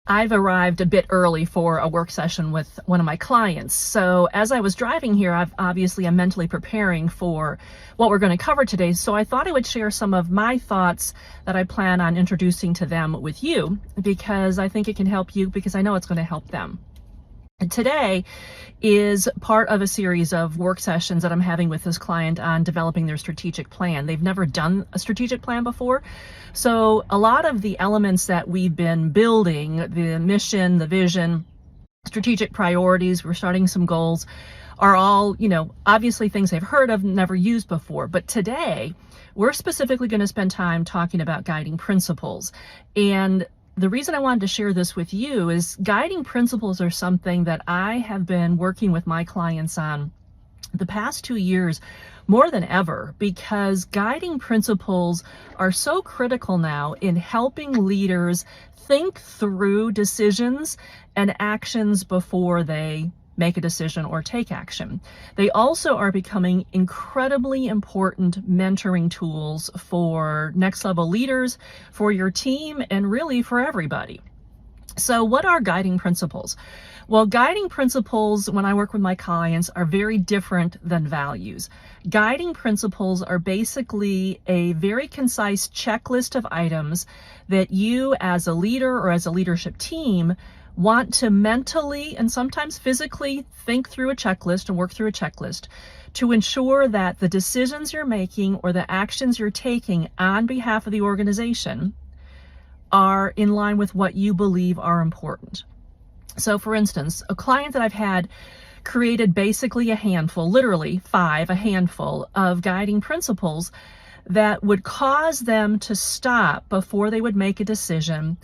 I've arrived a bit early for a work session with one of my clients. So as I was driving here, I'm mentally preparing for what we're going to cover today. So I thought I would share some of my thoughts that I plan on introducing to them with you, because I think it can help you, because I know it's going to help them. Today is part of a series of work sessions that I'm having with this client on developing their strategic plan. They've never done a strategic plan before. So a lot of the elements that we've been building, the mission, the vision, strategic priorities, we're starting some goals, are all, obviously things they've heard of, never used before. But today, we're specifically going to spend time talking about guiding principles. And the reason I wanted to share this with you is guiding principles are something that I have been working with my clients on the past 2 years more than ever, because guiding principles are so critical now in helping leaders think through decisions and actions before they make a decision or take action. They also are becoming incredibly important mentoring tools for next level leaders, for your team, and really for everybody. So what are guiding principles? Well, guiding principles, when I work with my clients, are very different than values. Guiding principles are basically a very concise checklist of items that you as a leader or as a leadership team want to mentally and sometimes physically think through a checklist and work through a checklist to ensure that the decisions you're making or the actions you're taking on behalf of the organization are in line with what you believe are important. So for instance, a client that I've had created basically a handful, literally a handful of guiding principles that would cause them to stop before they would make a decision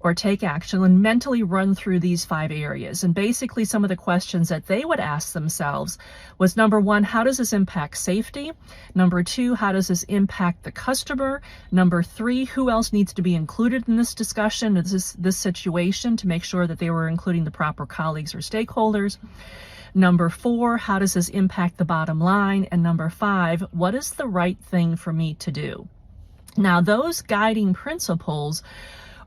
or take action and mentally run through these 5 areas. And basically some of the questions that they would ask themselves was, number 1, how does this impact safety? Number 2, how does this impact the customer? Number 3, who else needs to be included in this discussion, this situation, to make sure that they were including the proper colleagues or stakeholders? Number 4, how does this impact the bottom line? And number 5, what is the right thing for me to do? Now, those guiding principles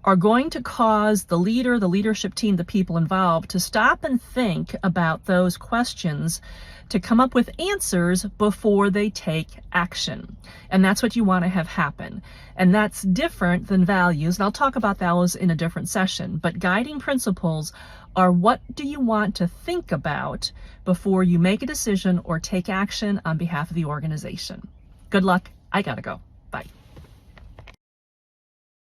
are going to cause the leader, the leadership team, the people involved to stop and think about those questions, to come up with answers before they take action. And that's what you want to have happen. And that's different than values. And I'll talk about those in a different session. But guiding principles are, what do you want to think about before you make a decision or take action on behalf of the organization? Good luck. I gotta go.